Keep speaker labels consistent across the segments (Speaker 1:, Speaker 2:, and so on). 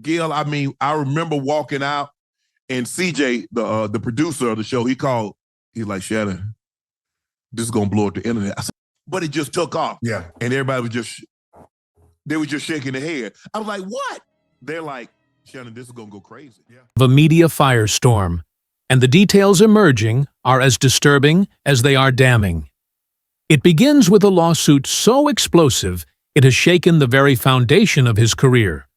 Speaker 1: Gil, I mean, I remember walking out and CJ, the producer of the show, he's like, Shannon, this is going to blow up the internet. I said, but it just took off.
Speaker 2: Yeah.
Speaker 1: And everybody they were just shaking their head. I was like, what? They're like, Shannon, this is going to go crazy. Yeah.
Speaker 3: Of a media firestorm, and the details emerging are as disturbing as they are damning. It begins with a lawsuit so explosive it has shaken the very foundation of his career.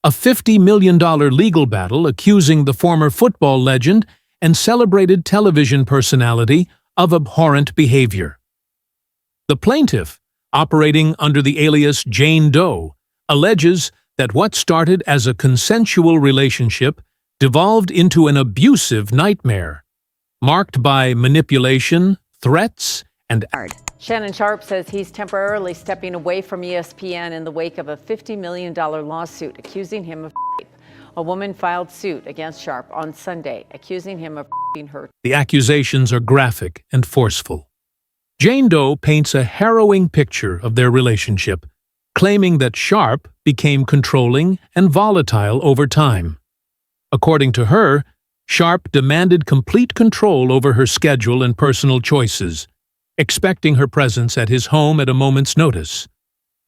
Speaker 3: A $50 million legal battle accusing the former football legend and celebrated television personality of abhorrent behavior. The plaintiff, operating under the alias Jane Doe, alleges that what started as a consensual relationship devolved into an abusive nightmare, marked by manipulation, threats, and
Speaker 4: Shannon Sharpe says he's temporarily stepping away from ESPN in the wake of a $50 million lawsuit accusing him of rape. A woman filed suit against Sharpe on Sunday, accusing him of raping her.
Speaker 3: The accusations are graphic and forceful. Jane Doe paints a harrowing picture of their relationship, claiming that Sharpe became controlling and volatile over time. According to her, Sharpe demanded complete control over her schedule and personal choices, expecting her presence at his home at a moment's notice,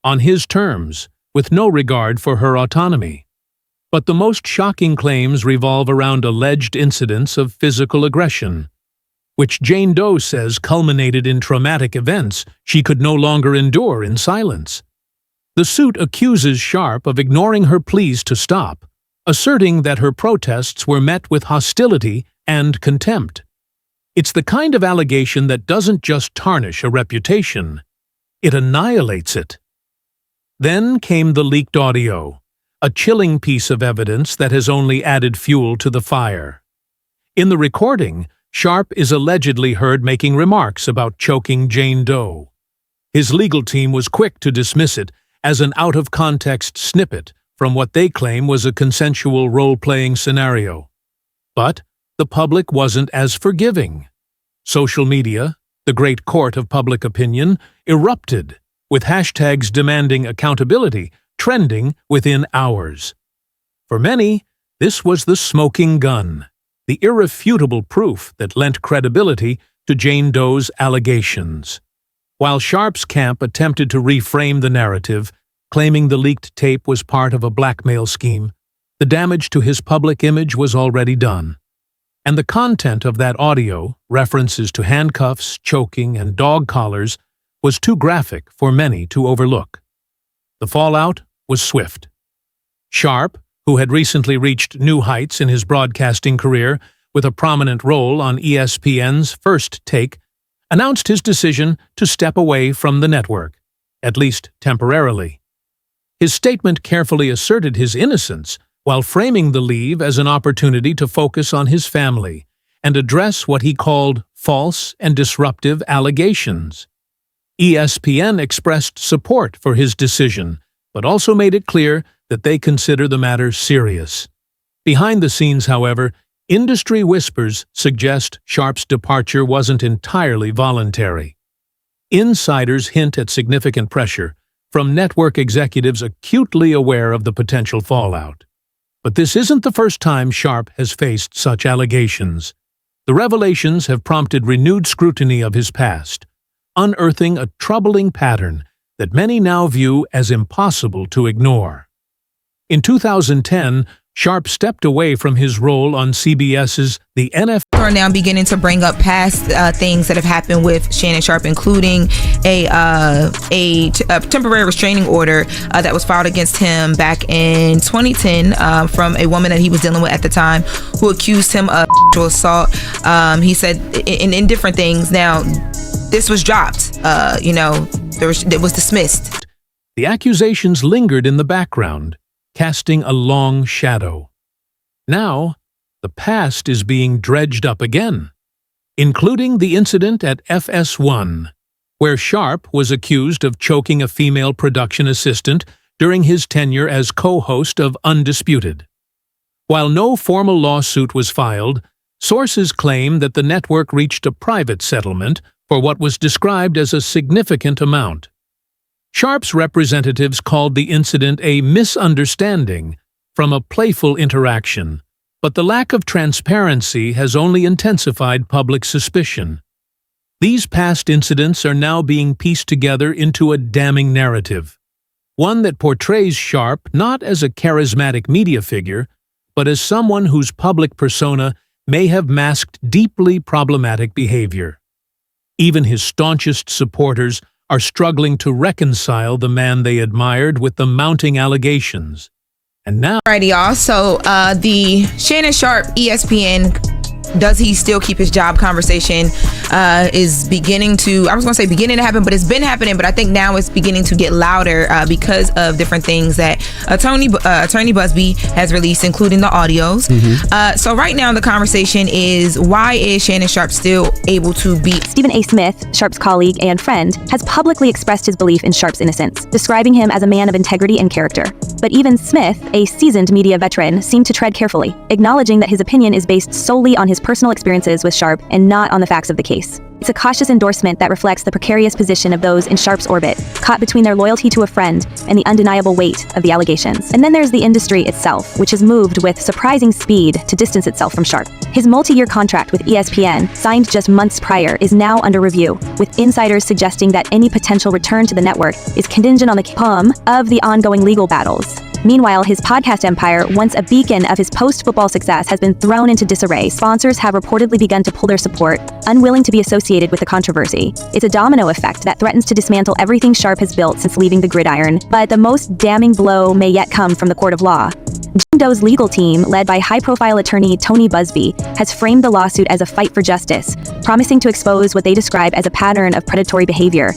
Speaker 3: on his terms, with no regard for her autonomy. But the most shocking claims revolve around alleged incidents of physical aggression, which Jane Doe says culminated in traumatic events she could no longer endure in silence. The suit accuses Sharpe of ignoring her pleas to stop, asserting that her protests were met with hostility and contempt. It's the kind of allegation that doesn't just tarnish a reputation, it annihilates it. Then came the leaked audio, a chilling piece of evidence that has only added fuel to the fire. In the recording, Sharpe is allegedly heard making remarks about choking Jane Doe. His legal team was quick to dismiss it as an out-of-context snippet from what they claim was a consensual role-playing scenario. But the public wasn't as forgiving. Social media, the great court of public opinion, erupted, with hashtags demanding accountability trending within hours. For many, this was the smoking gun, the irrefutable proof that lent credibility to Jane Doe's allegations. While Sharpe's camp attempted to reframe the narrative, claiming the leaked tape was part of a blackmail scheme, the damage to his public image was already done. And the content of that audio, references to handcuffs, choking, and dog collars, was too graphic for many to overlook. The fallout was swift. Sharpe, who had recently reached new heights in his broadcasting career with a prominent role on ESPN's First Take, announced his decision to step away from the network, at least temporarily. His statement carefully asserted his innocence while framing the leave as an opportunity to focus on his family and address what he called false and disruptive allegations. ESPN expressed support for his decision, but also made it clear that they consider the matter serious. Behind the scenes, however, industry whispers suggest Sharpe's departure wasn't entirely voluntary. Insiders hint at significant pressure from network executives acutely aware of the potential fallout. But this isn't the first time Sharpe has faced such allegations. The revelations have prompted renewed scrutiny of his past, unearthing a troubling pattern that many now view as impossible to ignore. In 2010, Sharpe stepped away from his role on CBS's The NFL.
Speaker 5: Are now beginning to bring up past things that have happened with Shannon Sharpe, including a temporary restraining order that was filed against him back in 2010 from a woman that he was dealing with at the time, who accused him of sexual assault. He said in different things. Now, this was dropped. It was dismissed.
Speaker 3: The accusations lingered in the background, casting a long shadow. Now, the past is being dredged up again, including the incident at FS1, where Sharpe was accused of choking a female production assistant during his tenure as co-host of Undisputed. While no formal lawsuit was filed, sources claim that the network reached a private settlement for what was described as a significant amount. Sharpe's representatives called the incident a misunderstanding, from a playful interaction, but the lack of transparency has only intensified public suspicion. These past incidents are now being pieced together into a damning narrative, one that portrays Sharpe not as a charismatic media figure, but as someone whose public persona may have masked deeply problematic behavior. Even his staunchest supporters are struggling to reconcile the man they admired with the mounting allegations. And now,
Speaker 5: Alrighty, y'all. So the Shannon Sharpe ESPN does he still keep his job conversation is beginning to, I was going to say beginning to happen, but it's been happening, but I think now it's beginning to get louder because of different things that Attorney Busby has released, including the audios. So right now the conversation is, why is Shannon Sharpe still able to beat
Speaker 2: Stephen A. Smith, Sharpe's colleague and friend, has publicly expressed his belief in Sharpe's innocence, describing him as a man of integrity and character. But even Smith, a seasoned media veteran, seemed to tread carefully, acknowledging that his opinion is based solely on his personal experiences with Sharpe and not on the facts of the case. It's a cautious endorsement that reflects the precarious position of those in Sharpe's orbit, caught between their loyalty to a friend and the undeniable weight of the allegations. And then there's the industry itself, which has moved with surprising speed to distance itself from Sharpe. His multi-year contract with ESPN, signed just months prior, is now under review, with insiders suggesting that any potential return to the network is contingent on the outcome of the ongoing legal battles. Meanwhile, his podcast empire, once a beacon of his post-football success, has been thrown into disarray. Sponsors have reportedly begun to pull their support, unwilling to be associated with the controversy. It's a domino effect that threatens to dismantle everything Sharpe has built since leaving the gridiron, but the most damning blow may yet come from the court of law. Jane Doe's legal team, led by high-profile attorney Tony Busby, has framed the lawsuit as a fight for justice, promising to expose what they describe as a pattern of predatory behavior.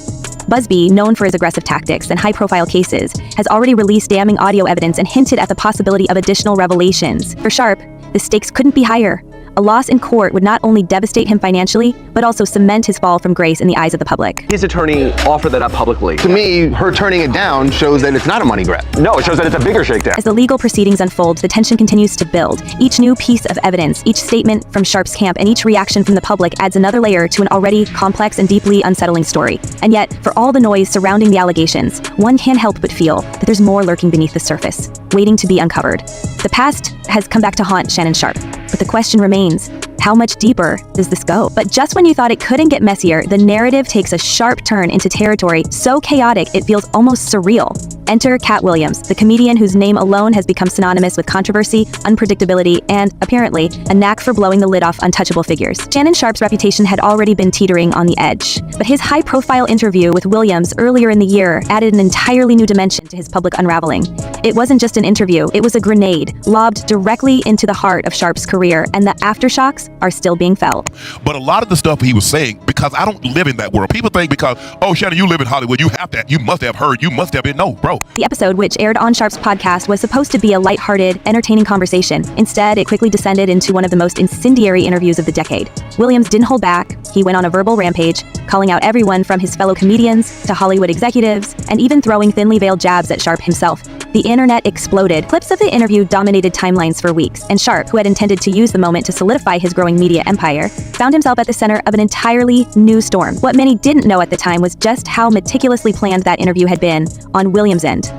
Speaker 2: Busby, known for his aggressive tactics and high-profile cases, has already released damning audio evidence and hinted at the possibility of additional revelations. For Sharpe, the stakes couldn't be higher. A loss in court would not only devastate him financially, but also cement his fall from grace in the eyes of the public.
Speaker 6: His attorney offered that up publicly.
Speaker 7: To me, her turning it down shows that it's not a money grab.
Speaker 6: No, it shows that it's a bigger shakedown.
Speaker 2: As the legal proceedings unfold, the tension continues to build. Each new piece of evidence, each statement from Sharpe's camp, and each reaction from the public adds another layer to an already complex and deeply unsettling story. And yet, for all the noise surrounding the allegations, one can't help but feel that there's more lurking beneath the surface, waiting to be uncovered. The past has come back to haunt Shannon Sharpe, but the question remains, how much deeper does this go? But just when you thought it couldn't get messier, the narrative takes a sharp turn into territory so chaotic it feels almost surreal. Enter Katt Williams, the comedian whose name alone has become synonymous with controversy, unpredictability, and, apparently, a knack for blowing the lid off untouchable figures. Shannon Sharpe's reputation had already been teetering on the edge, but his high-profile interview with Williams earlier in the year added an entirely new dimension to his public unraveling. It wasn't just an interview, it was a grenade, lobbed directly into the heart of Sharpe's career, and the aftershocks are still being felt.
Speaker 1: But a lot of the stuff he was saying, because I don't live in that world, people think because, oh, Shannon, you live in Hollywood, you have that, you must have heard, you must have been, no, bro.
Speaker 2: The episode, which aired on Sharpe's podcast, was supposed to be a lighthearted, entertaining conversation. Instead, it quickly descended into one of the most incendiary interviews of the decade. Williams didn't hold back. He went on a verbal rampage, calling out everyone from his fellow comedians to Hollywood executives, and even throwing thinly veiled jabs at Sharpe himself. The internet exploded. Clips of the interview dominated timelines for weeks, and Sharpe, who had intended to use the moment to solidify his growing media empire, found himself at the center of an entirely new storm. What many didn't know at the time was just how meticulously planned that interview had been on Williams' end.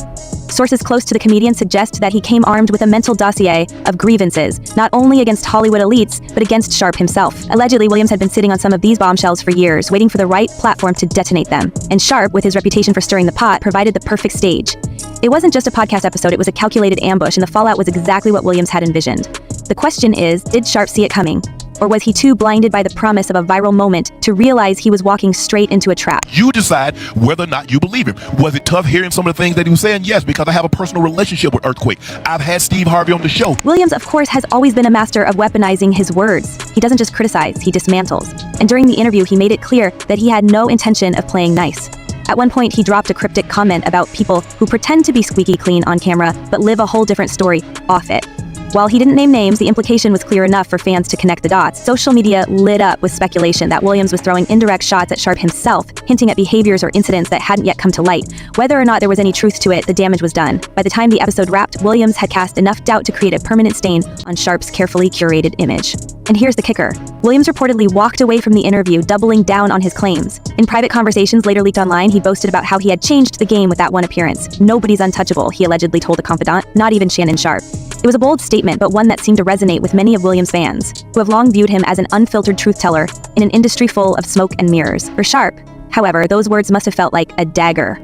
Speaker 2: Sources close to the comedian suggest that he came armed with a mental dossier of grievances, not only against Hollywood elites, but against Sharpe himself. Allegedly, Williams had been sitting on some of these bombshells for years, waiting for the right platform to detonate them. And Sharpe, with his reputation for stirring the pot, provided the perfect stage. It wasn't just a podcast episode, it was a calculated ambush, and the fallout was exactly what Williams had envisioned. The question is, did Sharpe see it coming? Or was he too blinded by the promise of a viral moment to realize he was walking straight into a trap?
Speaker 1: You decide whether or not you believe him. Was it tough hearing some of the things that he was saying? Yes, because I have a personal relationship with Earthquake. I've had Steve Harvey on the show.
Speaker 2: Williams, of course, has always been a master of weaponizing his words. He doesn't just criticize, he dismantles. And during the interview, he made it clear that he had no intention of playing nice. At one point, he dropped a cryptic comment about people who pretend to be squeaky clean on camera, but live a whole different story off it. While he didn't name names, the implication was clear enough for fans to connect the dots. Social media lit up with speculation that Williams was throwing indirect shots at Sharpe himself, hinting at behaviors or incidents that hadn't yet come to light. Whether or not there was any truth to it, the damage was done. By the time the episode wrapped, Williams had cast enough doubt to create a permanent stain on Sharpe's carefully curated image. And here's the kicker. Williams reportedly walked away from the interview, doubling down on his claims. In private conversations later leaked online, he boasted about how he had changed the game with that one appearance. Nobody's untouchable, he allegedly told a confidant, not even Shannon Sharpe. It was a bold statement, but one that seemed to resonate with many of Williams' fans, who have long viewed him as an unfiltered truth-teller in an industry full of smoke and mirrors. For Sharpe, however, those words must have felt like a dagger.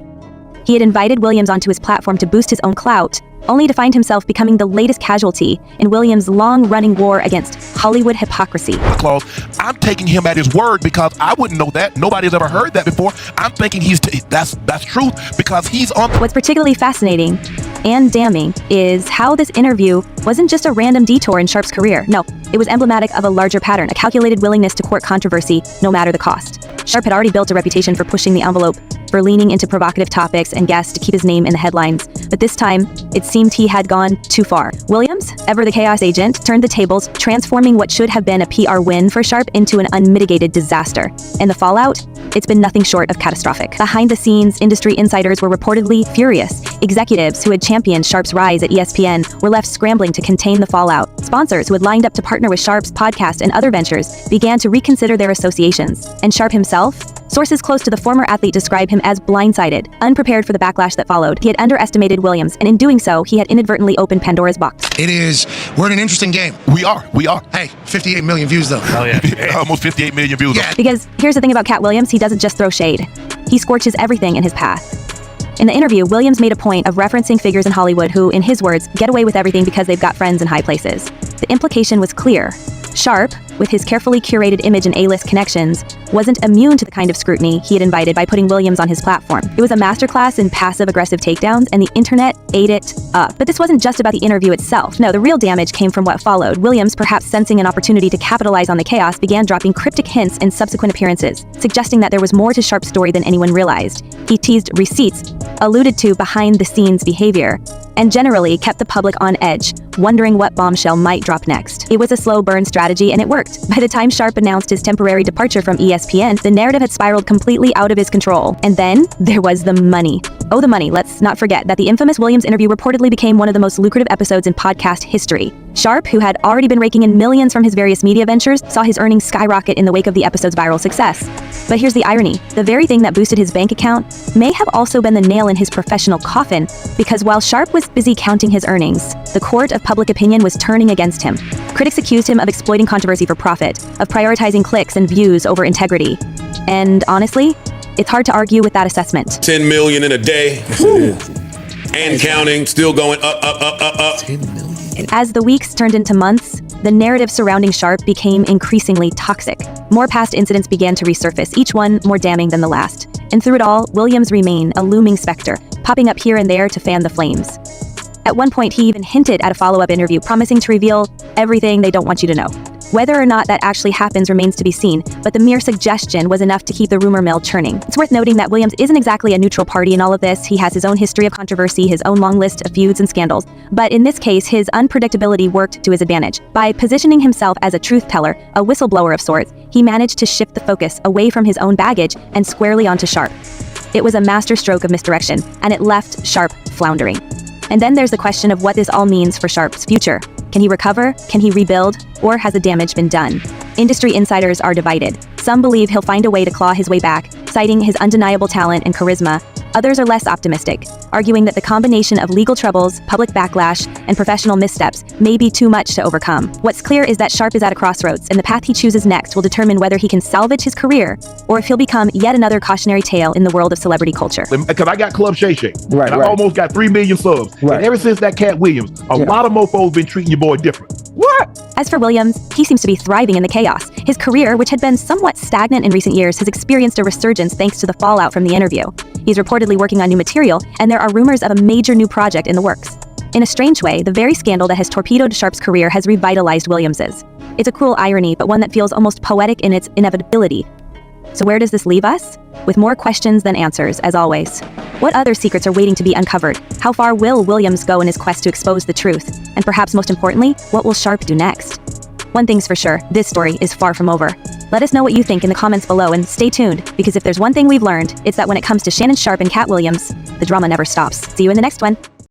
Speaker 2: He had invited Williams onto his platform to boost his own clout, only to find himself becoming the latest casualty in Williams' long-running war against Hollywood hypocrisy.
Speaker 1: Clause, I'm taking him at his word because I wouldn't know that. Nobody's ever heard that before. I'm thinking that's truth because he's on.
Speaker 2: What's particularly fascinating and damning is how this interview wasn't just a random detour in Sharpe's career. No, it was emblematic of a larger pattern, a calculated willingness to court controversy no matter the cost. Sharpe had already built a reputation for pushing the envelope, for leaning into provocative topics and guests to keep his name in the headlines. But this time, it seemed he had gone too far. Williams, ever the chaos agent, turned the tables, transforming what should have been a PR win for Sharpe into an unmitigated disaster. And the fallout? It's been nothing short of catastrophic. Behind the scenes, industry insiders were reportedly furious. Executives who had championed Sharpe's rise at ESPN were left scrambling to contain the fallout. Sponsors who had lined up to partner with Sharpe's podcast and other ventures began to reconsider their associations. And Sharpe himself? Sources close to the former athlete describe him as blindsided, unprepared for the backlash that followed. He had underestimated Williams, and in doing so, he had inadvertently opened Pandora's box.
Speaker 8: We're in an interesting game.
Speaker 1: We are.
Speaker 8: Hey, 58 million views though.
Speaker 1: Oh yeah. Almost 58 million views.
Speaker 8: Yeah.
Speaker 2: Because here's the thing about Katt Williams, he doesn't just throw shade. He scorches everything in his path. In the interview, Williams made a point of referencing figures in Hollywood who, in his words, get away with everything because they've got friends in high places. The implication was clear. Sharpe, with his carefully curated image and A-list connections, wasn't immune to the kind of scrutiny he had invited by putting Williams on his platform. It was a masterclass in passive-aggressive takedowns, and the internet ate it up. But this wasn't just about the interview itself. No, the real damage came from what followed. Williams, perhaps sensing an opportunity to capitalize on the chaos, began dropping cryptic hints in subsequent appearances, suggesting that there was more to Sharpe's story than anyone realized. He teased receipts, alluded to behind-the-scenes behavior, and generally kept the public on edge, wondering what bombshell might drop next. It was a slow burn strategy, and it worked. By the time Sharpe announced his temporary departure from ESPN, the narrative had spiraled completely out of his control. And then there was the money. Oh, the money. Let's not forget that the infamous Williams interview reportedly became one of the most lucrative episodes in podcast history. Sharpe, who had already been raking in millions from his various media ventures, saw his earnings skyrocket in the wake of the episode's viral success. But here's the irony. The very thing that boosted his bank account may have also been the nail in his professional coffin, because while Sharpe was busy counting his earnings, the court of public opinion was turning against him. Critics accused him of exploiting controversy for profit, of prioritizing clicks and views over integrity. And honestly, it's hard to argue with that assessment.
Speaker 9: 10 million in a day. And counting, still going up.
Speaker 8: 10 million.
Speaker 2: As the weeks turned into months, the narrative surrounding Sharpe became increasingly toxic. More past incidents began to resurface, each one more damning than the last. And through it all, Williams remained a looming specter, popping up here and there to fan the flames. At one point, he even hinted at a follow-up interview, promising to reveal everything they don't want you to know. Whether or not that actually happens remains to be seen, but the mere suggestion was enough to keep the rumor mill churning. It's worth noting that Williams isn't exactly a neutral party in all of this. He has his own history of controversy, his own long list of feuds and scandals. But in this case, his unpredictability worked to his advantage. By positioning himself as a truth teller, a whistleblower of sorts, he managed to shift the focus away from his own baggage and squarely onto Sharpe. It was a masterstroke of misdirection, and it left Sharpe floundering. And then there's the question of what this all means for Sharpe's future. Can he recover? Can he rebuild? Or has the damage been done? Industry insiders are divided. Some believe he'll find a way to claw his way back, citing his undeniable talent and charisma. Others are less optimistic, arguing that the combination of legal troubles, public backlash, and professional missteps may be too much to overcome. What's clear is that Sharpe is at a crossroads, and the path he chooses next will determine whether he can salvage his career or if he'll become yet another cautionary tale in the world of celebrity culture.
Speaker 1: Because I got Club Shay Shay.
Speaker 7: Right,
Speaker 1: and I almost got 3 million subs.
Speaker 7: Right.
Speaker 1: And ever since that Katt Williams, a lot of mofos been treating your boy different. What?
Speaker 2: As for Williams, he seems to be thriving in the chaos. His career, which had been somewhat stagnant in recent years, has experienced a resurgence thanks to the fallout from the interview. He's reportedly working on new material, and there are rumors of a major new project in the works. In a strange way, the very scandal that has torpedoed Sharpe's career has revitalized Williams's. It's a cruel irony, but one that feels almost poetic in its inevitability. So where does this leave us? With more questions than answers, as always. What other secrets are waiting to be uncovered? How far will Williams go in his quest to expose the truth? And perhaps most importantly, what will Sharpe do next? One thing's for sure, this story is far from over. Let us know what you think in the comments below, and stay tuned, because if there's one thing we've learned, it's that when it comes to Shannon Sharpe and Katt Williams, the drama never stops. See you in the next one.